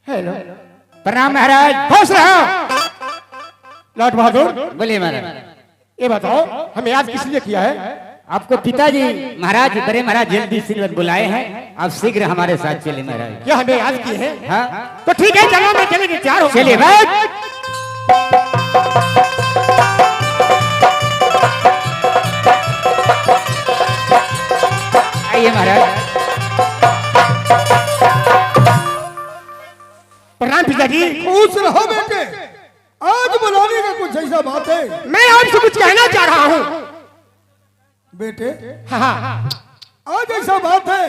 Hello, प्रणाम महाराज। खुश रहो। लाट बहादुर, बोलिए महाराज। ये बताओ हमें याद किस लिए किया है? आपको पिताजी महाराज, बड़े महाराज जल्दी से बुलाए हैं, आप शीघ्र हमारे साथ चले महाराज। क्या हमें याद किए हैं? हाँ तो ठीक है, चलो मैं चलेंगे, तैयार हो। चलिए बैठ। आइए महाराज। प्रणाम पिताजी। खुश रहो बेटे। आज बुलाने का कुछ ऐसा बात है? मैं आपसे कुछ कहना चाह रहा हूँ। बेटे हाँ, आज ऐसा बात है,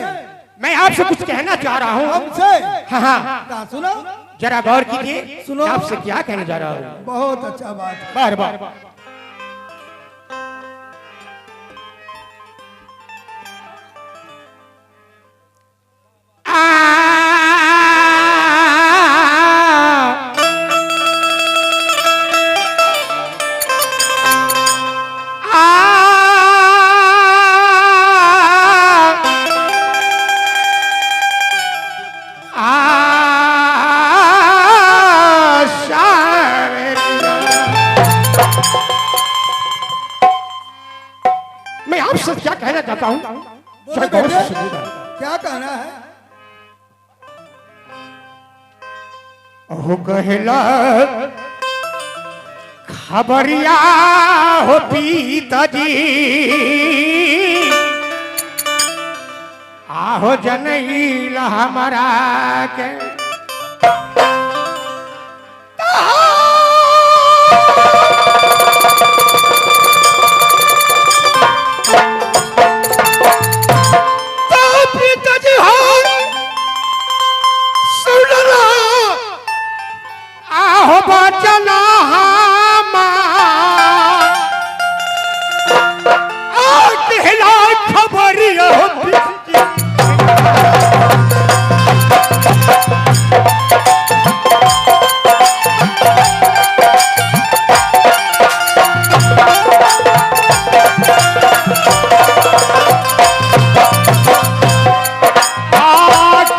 मैं आपसे कुछ कहना चाह रहा हूँ। हमसे हाँ, क्या सुना? जरा गौर कीजिए, सुनो। मैं आपसे क्या कहने जा रहा हूँ। बहुत अच्छा बात है। बार बार मैं आपसे क्या कहना चाहता हूँ। बोलो बेटे, क्या कहना है? हो कहला खबरिया हो पिताजी, आहो जनैला हमारा के। पिताजी हो सुनला, आहो बचना कहला खबरिया हो पिताजी।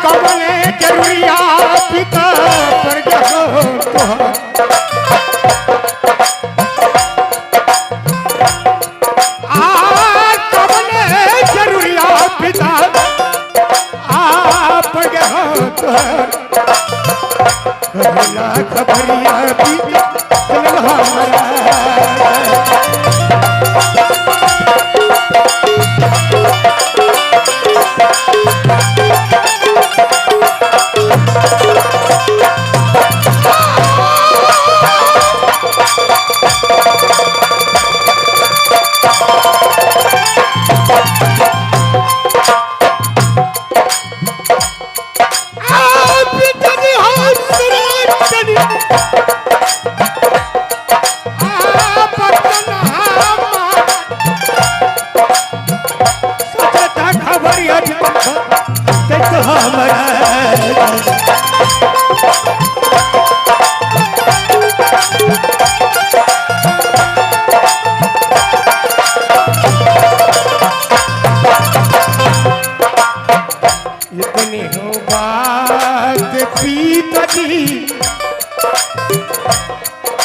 कमले जरूरिया पिता पर जहो तुहार। कमले जरूरिया पिता आप जहो तुहार। कहला खबरिया पिता हमारा। इतनी हो बात पिताजी,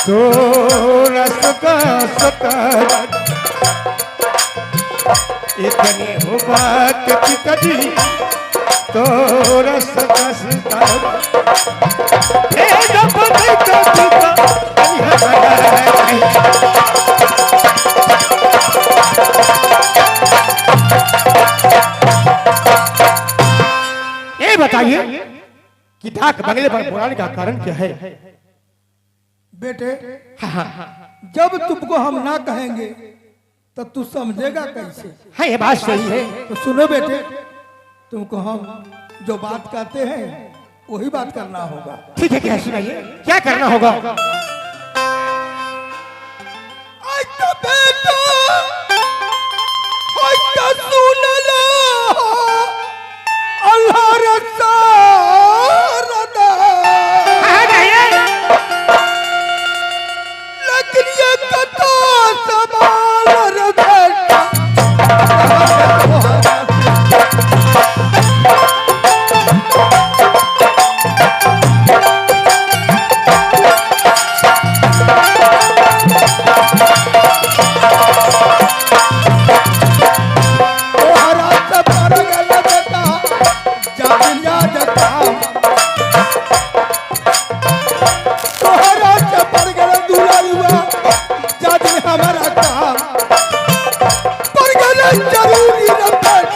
तो रस का सतर। इतनी हो बात पिताजी, तो रस का सतर। ये बताइए कि डाक बंगले पर बुलाने का कारण क्या है? बेटे जब तुमको हम ना कहेंगे तो तू समझेगा कैसे? हाँ, ये बात सही है। तो सुनो बेटे, तुमको हम जो बात कहते हैं वही बात करना होगा। ठीक है, क्या सुनाइए, क्या करना होगा? अल्लाह रसा लकड़िया कथा संभाल रखा।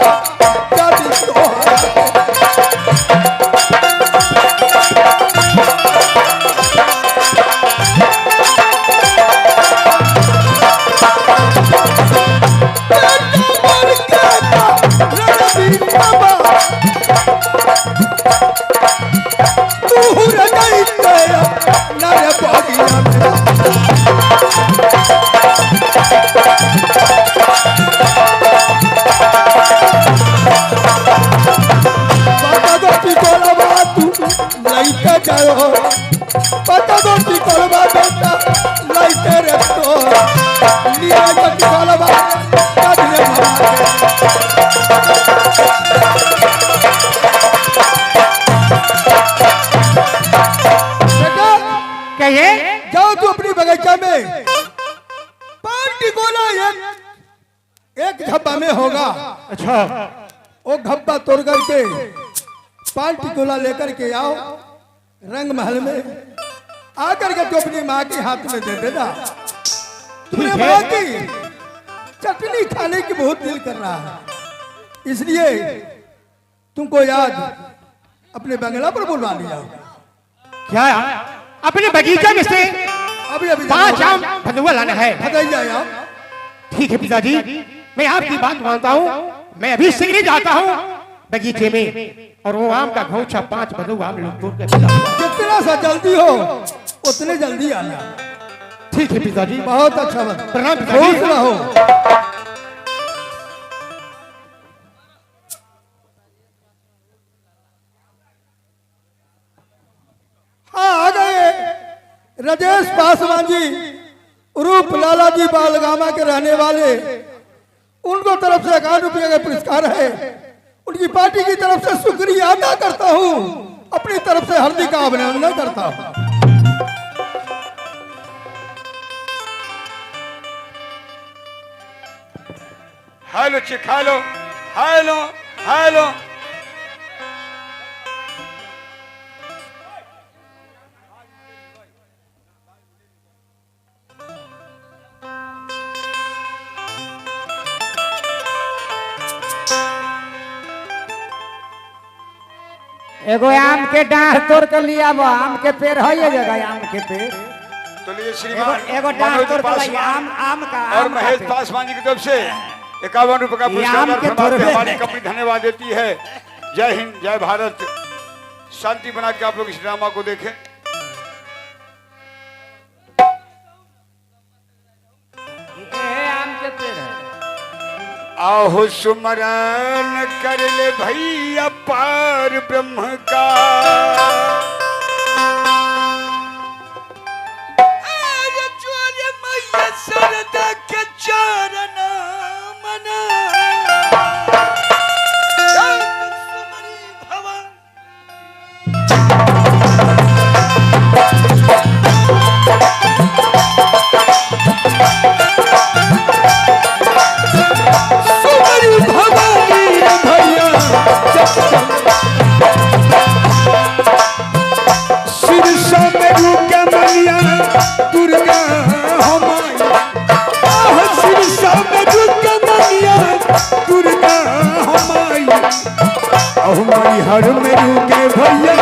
जाति तोहरा पता दो की कोलबा बेटा लाइटे रे तो लिया की कोलबा काटने बेटा कहिए। जाओ तू अपनी बगीचा में पार्टी गोला एक झब्बा में होगा। अच्छा, वो घब्बा तोड़ करके पार्टी गोला लेकर के आओ रंग महल में आकर के तो अपनी माँ के हाथ में दे देना। तुम्हें माँ की चटनी खाने की बहुत दिल कर रहा है, इसलिए तुमको याद अपने बंगला पर बुलवा लिया। क्या अपने बगीचे में से अभी अभी 5 आम भदुआ लाना है। भदैया यार, ठीक है पिताजी, मैं आपकी बात मानता हूँ। मैं अभी से ही जाता हूँ बगीचे में और वो आम का घौछा 5 भदुआ आम लोग तोड़ के जितना सा जल्दी हो उतने जल्दी आना। ठीक है पिताजी, बहुत अच्छा बात। प्रणाम खुश पिताजी। रहो। हाँ, आ गए राजेश पासवान जी रूप लाला जी बालगामा के रहने वाले। उनको तरफ से 1 रुपये का पुरस्कार है। उनकी पार्टी की तरफ से शुक्रिया अदा करता हूँ, अपनी तरफ से हार्दिक अभिनंदन करता हूँ। हेलो चिखा लो, हेलो हेलो। एगो आम के डाढ़ तोड़ के लिया वो आम के पेड़ है ये जगह आम के पेड़। तो लिए श्रीमान एगो डाढ़ मनोज तोड़ के पासवान लिया आम का और आम का महेश पेड़। पासवान जी की तरफ से 51 रुपए का ये आम के पुरस्कार थोड़े हमारी हैं। कंपनी धन्यवाद देती है। जय हिंद, जय भारत। शांति बना के आप लोग इस ड्रामा को देखें। ये आम के पेड़ है। आहो सुमरन कर ले भैया पार ब्रह्म का। आज ज्वाले मैया सरदा के चरण मना। सुमरी भवन सुमरी भवानी भैया सिरसा में रुके मैया दुर्गा हमारी। सिरसा में रुके मैया दुर्गा हमारी। हमारी हर में रुके भैया।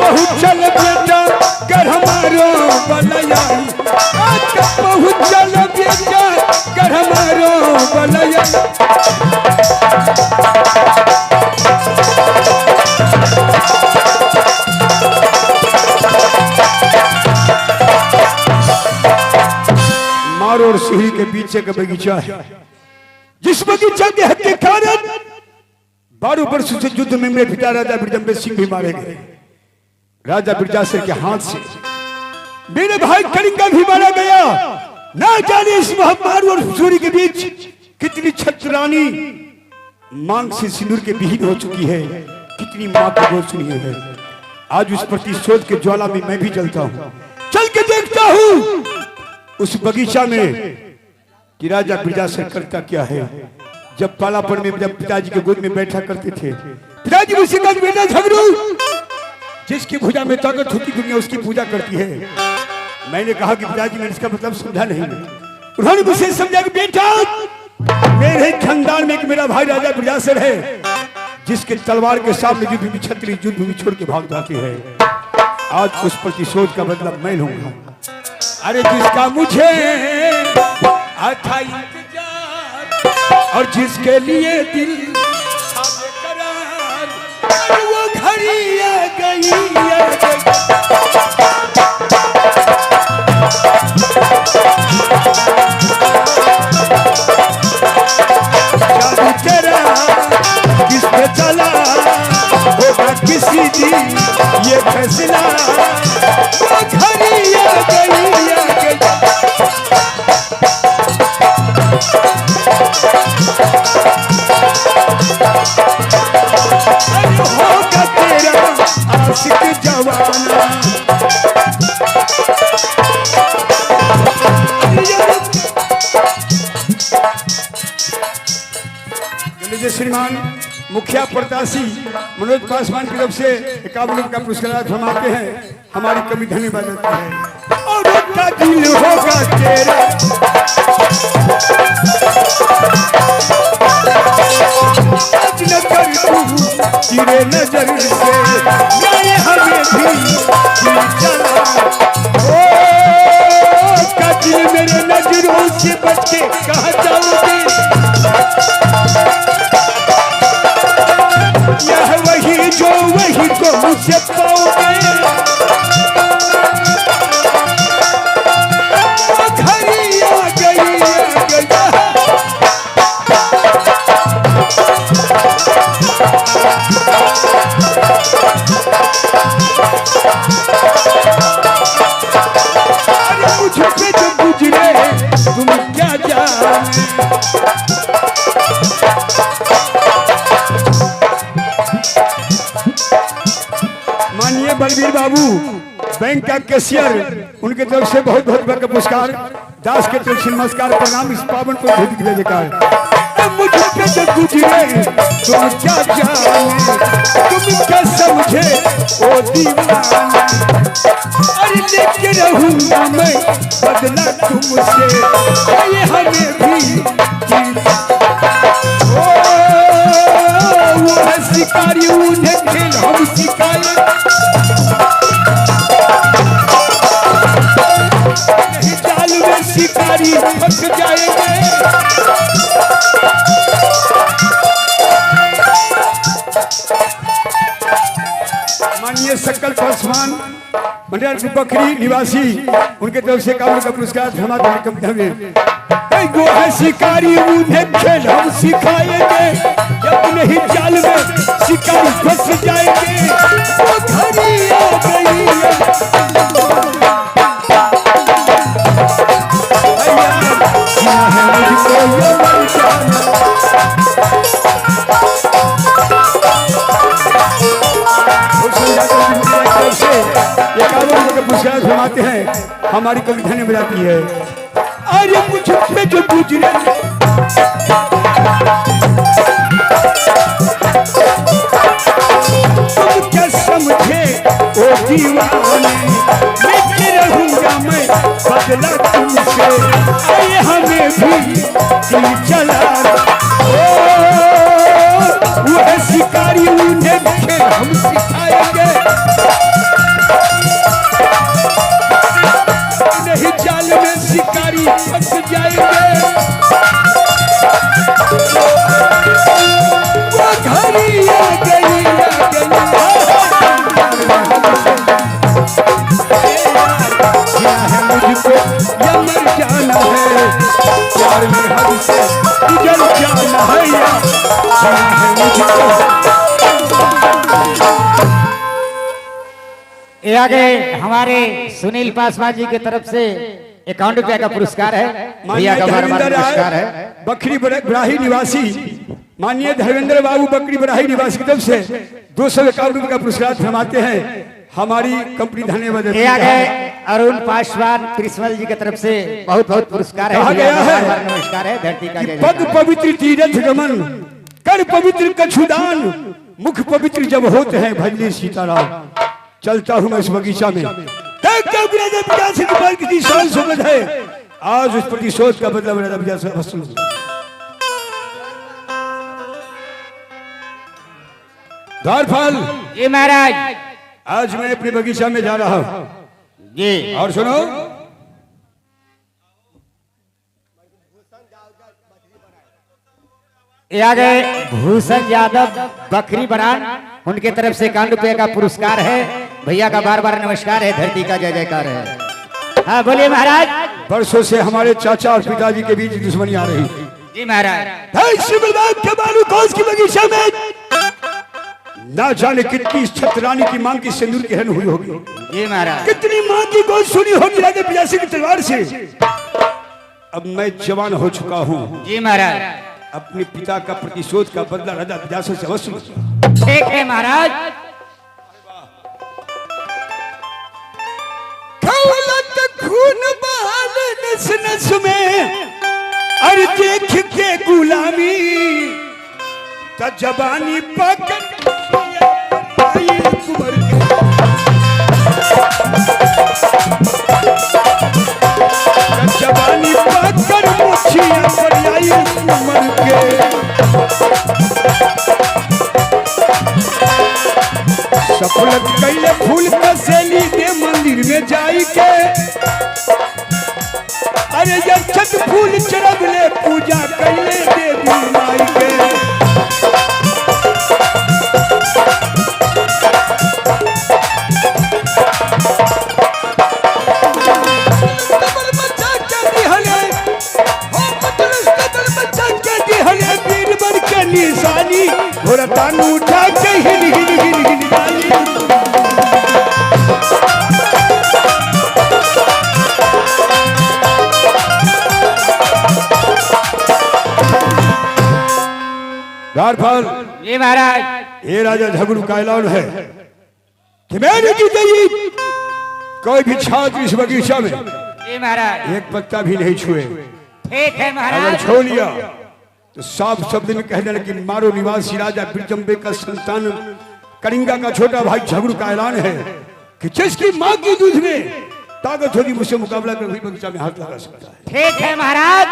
पहुँचल बेटा कर हमारो बलैया। पहुँचल बेटा कर हमारो बलैया। मारो और सीढ़ी के पीछे का बगीचा है, जिस बगीचा के हक के कारण 12 वर्षों से युद्ध में मेरे पिता राजा बिरजम्बे सिंह भी मारे गए। राजा बिरजासर के हाथ से मेरे भाई कलिंगा भी मारा गया। ना जाने इस महामारी और सूर्य के बीच कितनी छत्रानी मांग से सिंदूर के विहीन हो चुकी है, कितनी मां की गोद सुनी है। आज उस प्रतिशोध के ज्वाला में मैं भी जलता हूँ। चल के देखता हूँ उस बगीचा में कि राजा बिरजासर करता क्या है। जब पालापन में जब पिताजी के गोद में बैठा करते थे, पिताजी मुझसे कहते बेटा झगड़ू, जिसकी भुजा में ताकत होती दुनिया उसकी पूजा करती है। मैंने कहा कि पिताजी मैंने इसका मतलब समझा नहीं। उन्होंने मुझे समझा कि बेटा मेरे खानदान में एक मेरा भाई राजा बिरजासर है, जिसके तलवार के सामने युद्ध भी छतरी युद्ध भी छोड़ के भाग जाती है। आज उस प्रतिशोध का बदला मैं लूंगा। अरे जिसका मुझे था इंतजार और जिसके लिए दिल था बेकरार, वो घड़ी आ गई, आ गई। जादू तेरा किस पे चला होगा किसी दिन ये फैसला, वो घड़ी आ गई, आ गई। होगा तेरा आशिक जवाना। श्रीमान मुखिया प्रत्याशी मनोज पासवान की तरफ से 51 का पुरस्कार थमाते हैं। हमारी कमी धन्यवाद देती है। और उसका दिल होगा तेरा, नजर तू तेरे नजर से मेरे हमें भी चला। ओ का दिल मेरे नजरों से बच के कहाँ जाओगे। यह वही जो वही को मुझसे पाओगे। घड़ी आ गई, आ गई। अरे मुझ पे जो गुजरे तुम क्या जाने। माननीय बलबीर बाबू बैंक का कैशियर, उनके तरफ से बहुत बहुत बड़ा पुरस्कार। दास के तरफ से नमस्कार प्रणाम। इस पावन को भेद के लेकर मुझे जो गुजरे तुम क्या जाने, तुम क्या समझे ओ दीवाना। अरे लेके रहूंगा मैं बदला तुमसे, ये हमें भी वो है शिकारी, उन्हें खेल हम सिखाए। नहीं जाल में शिकारी फंस जाएंगे। माननीय सकल पासवान मंडल बकरी निवासी, उनके तरफ से काबुल का पुरस्कार हमारे वो है शिकारी, उन्हें खेल हम सिखाएंगे। अपने ही जाल में शिकारी फंस जाएंगे। वो घड़ी आ गई है। मुझको ये मर जाना। ये काबुल का पुरस्कार घुमाते हैं। हमारी कवि धन्य बजाती है। अरे मुझ पे जो गुजरे तुम क्या समझे ओ दीवाने। लेके रहूंगा मैं बदला तुमसे, आए हमें भी दिल चला। वो है शिकारी, उन्हें खेल हम सिखाएंगे। नहीं जाल में शिकारी फंस जाएंगे। वो घड़ी आ गई, आ गई। क्या है मुझको या मर जाना है, प्यार में हद से गुजर जाना है। या क्या है मुझको ये आगे हमारे सुनील पासवान जी की तरफ से 51 रुपया का पुरस्कार है, भैया का बार बार पुरस्कार है। बकरी बराही निवासी माननीय धर्मेंद्र बाबू बकरी बराही निवासी की तरफ से 251 रुपये का पुरस्कार फरमाते हैं। हमारी कंपनी धन्यवाद देती ये आगे है। अरुण पासवान कृष्णल जी की तरफ से बहुत बहुत पुरस्कार है, कहा भैया गया का है बार बार नमस्कार है। धरती का जय पग जयकार। पवित्र तीरथ गमन कर पवित्र कछुदान मुख पवित्र जब होते हैं भजले सीताराम। चलता हूं मैं इस बगीचा में देखता हूं कि राजा विजय के ऊपर कितनी शान शौकत है। आज उस प्रतिशोध का बदला राजा विजय से वसूल। द्वारपाल जी महाराज आज मैं अपने बगीचा में जा रहा हूं जी। और सुनो ये आ गए भूषण यादव बकरी बरान, उनके तरफ से 51 रुपये का पुरस्कार है, भैया का बार बार नमस्कार है। धरती का जय जयकार है। हाँ बोलिए महाराज। वर्षों से हमारे चाचा और पिताजी के बीच दुश्मनी आ रही है। जी महाराज। के बालू कौस की बगीचा में ना जाने कितनी छतरानी की मांग की सिंदूर की हन हुई होगी। जी महाराज। कितनी मांग की गोद सुनी होगी राजा पियासी की तलवार से। अब मैं जवान हो चुका हूँ। जी महाराज। अपने पिता का प्रतिशोध का बदला राजा पियासी से अवश्य ठीक है महाराज। खून बहाल नस नस में और देख के गुलामी जबानी पकड़ कुंवर के जबानी पकड़ मुछिया पर आई कुंवर के सफलत कैले फूल कसेली के मंदिर में जाई के अरे छत फूल चढ़ले पूजा कैले देवी माई के बीरबल के निशानी घोड़ा तानू उठा के हिल हिल हिल हिल डाली। द्वारपाल जी महाराज। ये राजा झगड़ू का ऐलान है कि मैंने की गई कोई भी छात्र इस बगीचा में जी महाराज। एक पत्ता भी नहीं छुए। ठीक है अगर महाराज। छो लिया तो साफ शब्द में कह देना कि मारो निवासी राजा बिरजम्बे का संतान कलिंगा का छोटा भाई झगड़ू का ऐलान है कि जिसकी मां की दूध में ताकत होगी मुझसे मुकाबला कर बगीचा में हाथ लगा सकता है। ठीक है महाराज।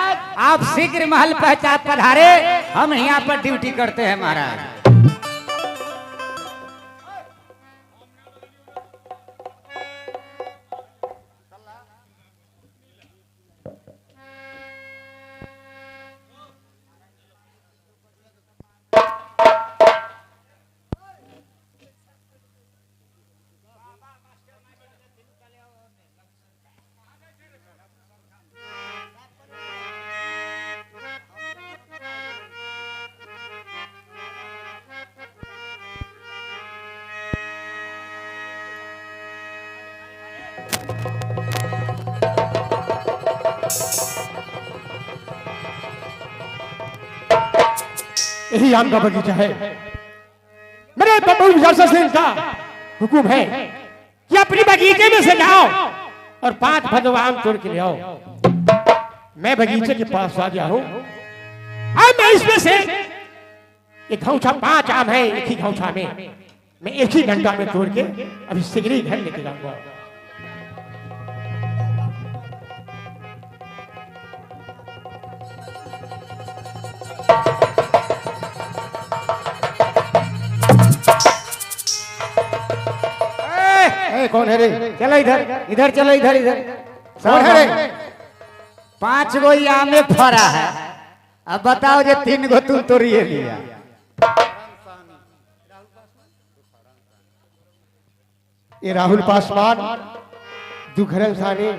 आप शीघ्र महल पहचान पधारे, हम यहाँ पर ड्यूटी करते हैं महाराज। यही आम का बगीचा है। मेरे बब्बू विजय सिंह का हुक्म है कि अपनी बगीचे में से जाओ और 5 भदवा आम तोड़ के ले आओ। मैं बगीचे के पास आ गया हूं। अब मैं इसमें से एक घौछा 5 आम है, एक ही घौछा में मैं एक ही घंटा में तोड़ के अभी शीघ्र ही घर लेके जाऊंगा। कौन है रे? चलो इधर इधर, चलो इधर इधर। कौन है रे? 5 गो आम में फरा है। अब बताओ जे 3 गो तुम तोड़िए लिया। ये राहुल पासवान, दुखरन सानी,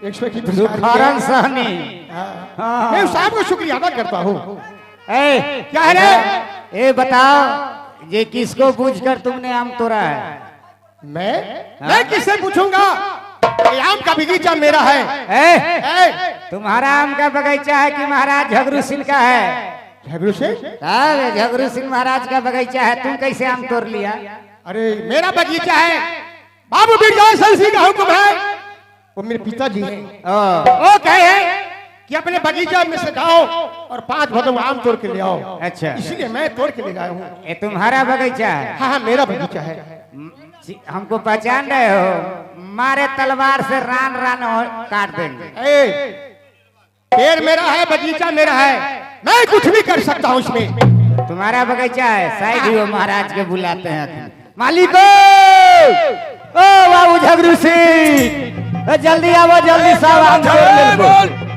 100 की दुखारन सहनी। मैं साहब को शुक्रिया अदा करता हूँ। क्या है रे? ए बताओ ये किसको पूछकर तुमने आम तोड़ा है? मैं किससे पूछूंगा? ये आम का बगीचा मेरा है। तुम्हारा आम का बगीचा है कि महाराज झगरू सिंह का है? झगड़ू से? झगरू सिंह महाराज का बगीचा है, तुम कैसे आम तोड़ लिया? अरे मेरा बगीचा है, बाबू बिरजा सिंह का हुक्म है, वो मेरे पिताजी हैं। वो कहे कि अपने बगीचा में से जाओ और 5 भदों आम तोड़ के ले आओ। अच्छा, इसलिए मैं तोड़ के ले आया हूँ। ये तुम्हारा बगीचा है? हाँ, मेरा बगीचा है। हमको पहचान रहे हो? मारे तलवार से रान रान काट देंगे। पेड़ मेरा है, बगीचा मेरा है, मैं कुछ भी कर सकता हूँ इसमें। तुम्हारा बगीचा है, शायद ही वो महाराज के बुलाते हैं। मालिको, ओ बाबू झगरू सिंह, जल्दी आओ, जल्दी सब आम तोड़ ले।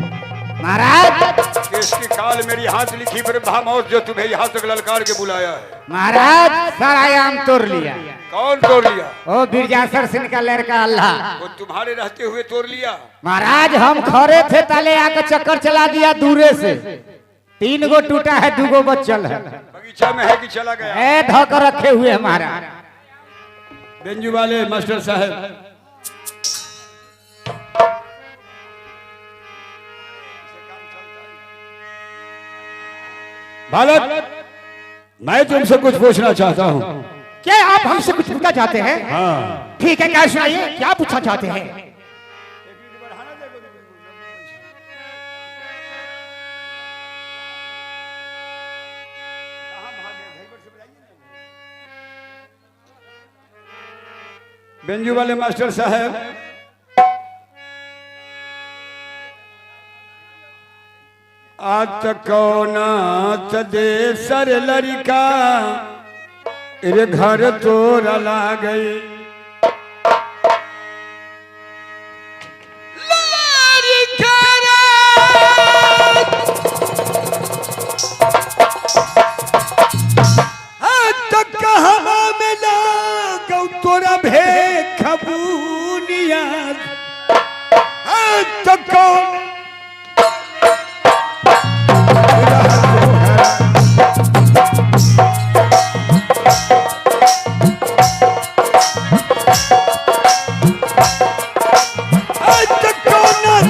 महाराज, इसकी काल मेरी हाथ लिखी ब्रह्मा मौत जो तुम्हें यहाँ तक ललकार के बुलाया है। महाराज सारा आम तोड़ लिया। कौन तोड़ लिया? ओ बिरजासर सिंह का लड़का अल्लाह। वो तुम्हारे रहते हुए तोड़ लिया? महाराज हम खड़े थे, ताले आकर चक्कर चला दिया दूरे से। 3 गो टूटा है, 2 गो बचल है। बगीचा में है कि चला गया? ए धोकर रखे हुए हैं महाराज। बेंजू वाले मास्टर साहब, बालक, मैं तुमसे कुछ पूछना चाहता हूँ। क्या आप हमसे कुछ पूछना चाहते हैं? हाँ। ठीक है, क्या सुनाइए, क्या पूछना चाहते हैं? बेंजू वाले मास्टर साहब, आज तक कौना दे सर लड़का रे घर तोरा ला गई। तोरा भे खबूनिया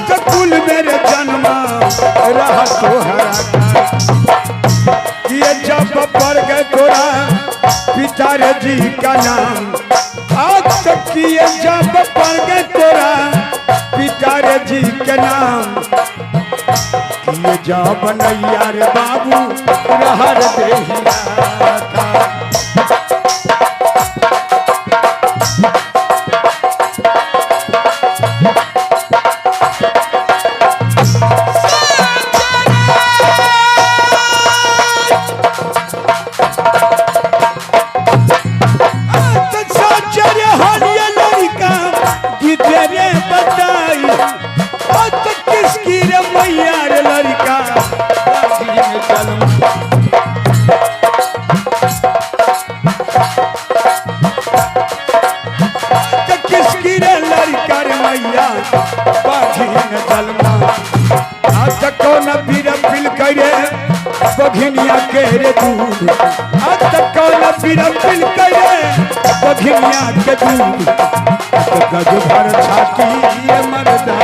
तो कौन मेरे जन्मा रहा तोहरा ये जब पड़ गए तोरा पिता जी का नाम। आज तक किए जब पड़ गए तोरा पिता जी के नाम। किए जब नैया रे बाबू रहर देहिया था। बघिनिया के रे दूध आज तक कौन बिरपिल करे बघिनिया के दूध गज भर छाती ये मर्दा।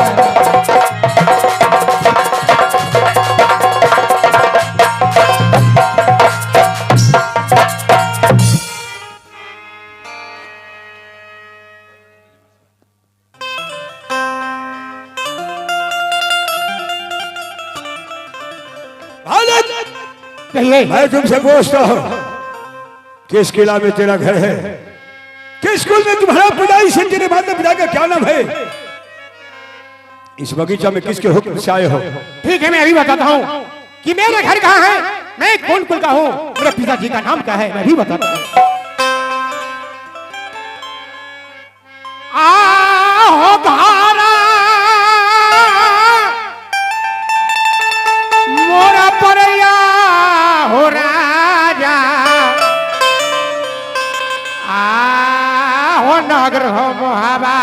मैं तुमसे पूछता हूँ, किस किला में तेरा घर है? किस स्कूल में तुम्हारा पिताई से तेरे माता पिता का क्या नाम है? इस बगीचा में किसके हुक्म से आए हो? ठीक है, मैं अभी बताता हूँ कि मेरा घर कहाँ है, मैं कौन कुल का हूँ, मेरे पिताजी का नाम क्या है, मैं भी बताता हूँ। आओ धारा मोरा परया हो राजा, हो नगर हो मोहबा।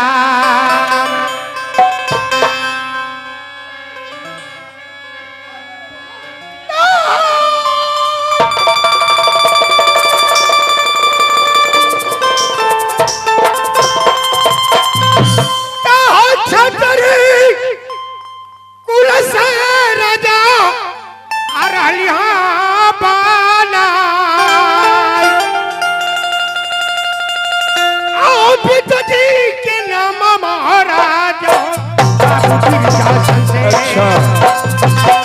पिताजी के नाम महाराज बाबू बिरजासन से। अच्छा,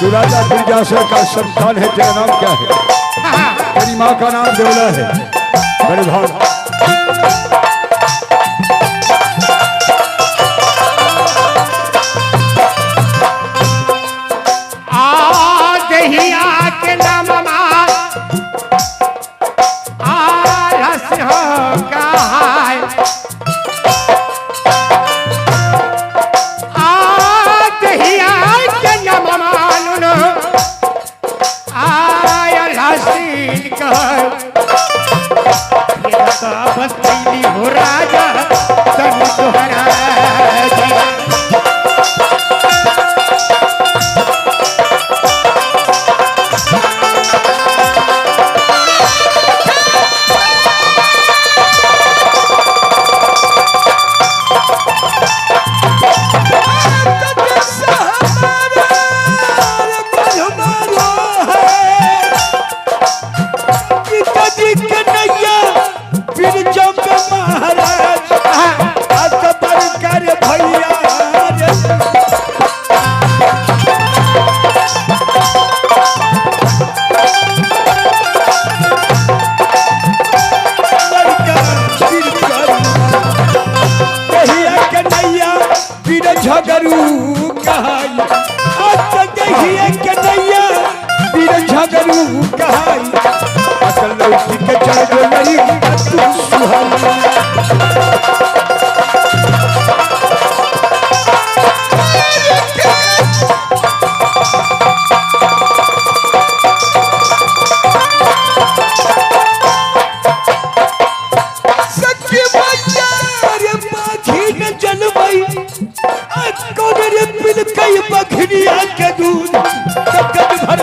तू राजा बिरजासर का संतान है, तेरा नाम क्या है? हाँ, तेरी माँ का नाम देवला है। बड़े भाव दहिया के नाम आरस हो गाय दहिया के नाम मानुन आय लासीन कर बस्ती हो राजा तन तोहरा झगड़ू कहाई, दहिया के नैया बीर झगड़ू कहाई, असल लौटी के चढ़ गो नहीं तू सुहाई। बखरिया के दूध भर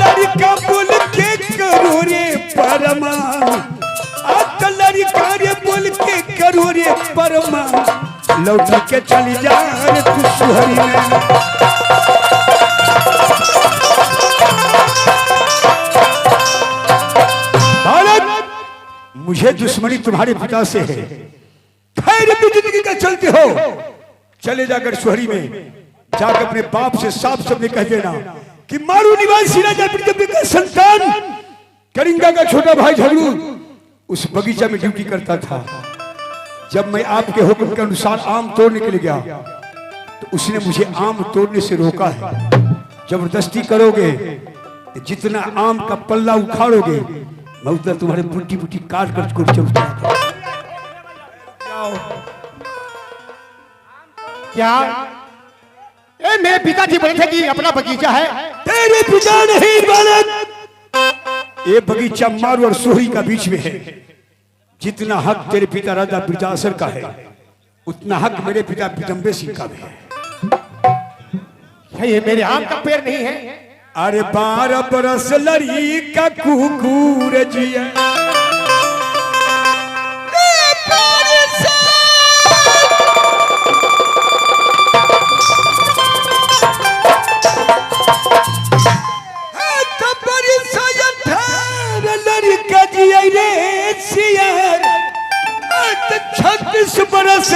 लड़का बोल के करो रे परमान, लड़का रे बोल के करो रे परमान, लौट के चली जा रे तू सुहरी में। मुझे दुश्मनी तुम्हारे पिता से है, खैर भी जिंदगी का चलते हो, चले जाकर सुहरी में जाकर अपने बाप से साफ सबने कह देना कि मारू निवासी राजा बिरजबे का संतान करिंगा का छोटा भाई झगड़ू उस बगीचा में ड्यूटी करता था। जब मैं आपके हुक्म के अनुसार आम तोड़ने के लिए गया तो उसने मुझे आम तोड़ने से रोका है। जबरदस्ती करोगे जितना आम का पल्ला उखाड़ोगे मैं उधर तुम्हारे बुटी बुटी काट कर क्या ए मेरे पिताजी बोले थे कि अपना बगीचा है। तेरे पिता नहीं बालक, ये बगीचा मारू और सोहरी का बीच में है। जितना हक तेरे पिता राजा बिरजासर का है उतना हक मेरे पिता बिजम्बे सिंह का भी है। ये मेरे आम का पेड़ नहीं है। अरे 12 बरस लड़ी का कुकुर जिया, लड़का जिया रे सियार 36 बरस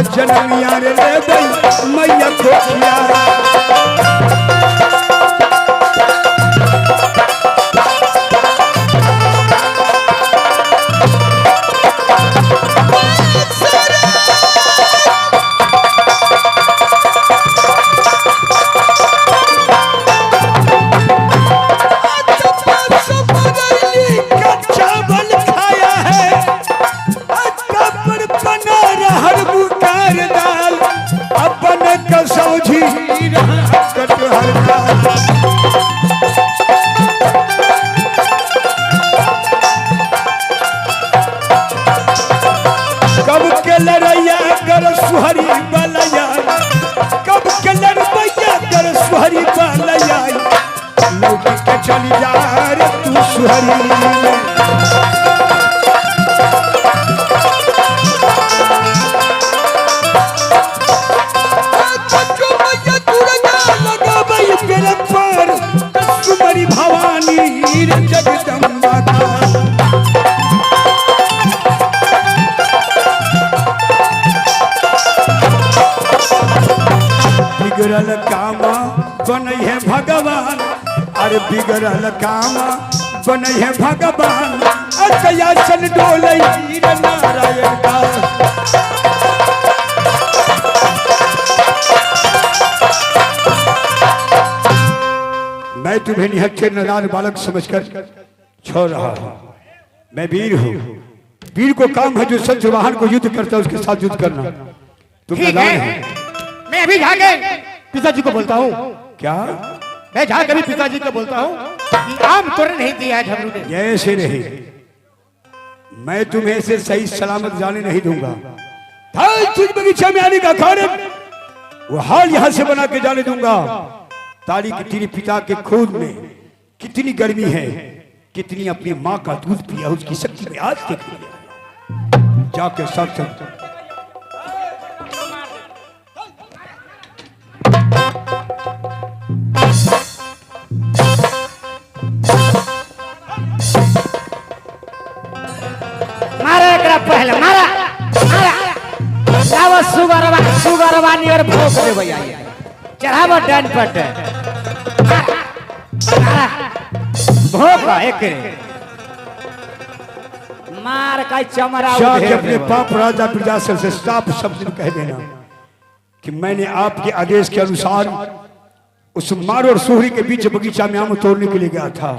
जन्म यार ले गई मैया खोखिया। जी लड़ैया कर सुहरी बलैया कब के लड़ैया कर सुहरी बलैया लौट के चली जा रे तू सुहरी कुमारी भवानी जगदम्बा बिगड़ल कामा बनै है भगवान अरे बिगड़ल कामा बनै है भगवान अकया चल डोलै नारायण का मैं तुम्हें निहत्थे नादान बालक समझकर छोड़ रहा हूँ मैं वीर हूँ वीर को काम है जो सच वाहन को युद्ध करता है उसके साथ युद्ध करना तुम नादान हो मैं अभी जाके पिताजी को बोलता हूँ क्या मैं जाके अभी पिताजी को बोलता हूँ कि आम तोड़ नहीं दिया झगड़ू ने ऐसे नहीं मैं तुम्हें ऐसे सही सलामत जाने नहीं दूंगा तुझ बगीचा में आने का कारण वो हाल यहाँ से बना के जाने दूंगा तारी की तेरे पिता के खून में कितनी गर्मी है कितनी अपनी माँ का दूध पिया उसकी शक्ति में आज देख लिया जाके सब मारे एकरा पहले मारा लावा सुगरवा नियर भोग दे भैया चढ़ावा डन पट भोग एक मार का चमड़ा जाके अपने पाप राजा बिरजासर से साफ शब्द में कह देना कि मैंने आपके आदेश के अनुसार उस मारो और सोहरी के बीच बगीचा में आम तोड़ने के लिए गया था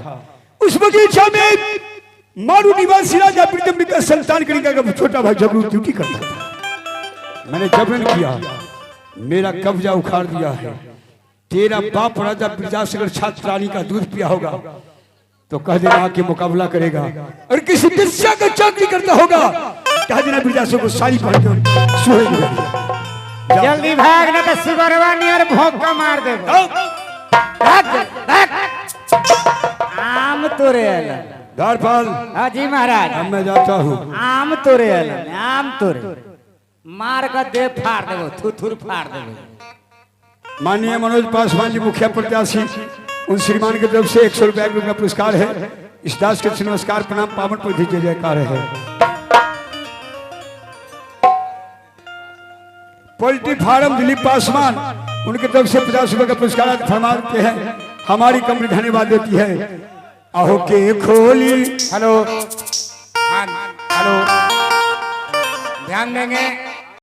उस बगीचा में मारू निवासी राजा प्रीतम का संतान करेगा छोटा भाई जबरू ड्यूटी करता था मैंने जबरन किया मेरा कब्जा उखाड़ दिया है तेरा बाप राजा बिरजासर छात्र रानी का दूध पिया होगा तो कह देना के मुकाबला करेगा और किसी दस्या का चाकरी करता होगा कह देना बिरजासर को साड़ी पहन के सोए जल्दी भाग ना तो सुगरवा नियर भोग का मार दे आम तोरे दारपाल हाजी महाराज अब मैं जाता हूँ आम तोरे आम तोरे मार का दे फाड़ देबो थुथुर फाड़ देबो माननीय मनोज पासवान जी मुखिया प्रत्याशी उन श्रीमान की तरफ से 100 रुपया का पुरस्कार है इस दास के नमस्कार प्रणाम पावन पर दीजिए जयकार है पोल्ट्री फार्म दिलीप पासवान उनकी तरफ से 50 रुपये का पुरस्कार फरमाते हैं हमारी कंपनी धन्यवाद देती है आहो के खोली हेलो हेलो ध्यान देंगे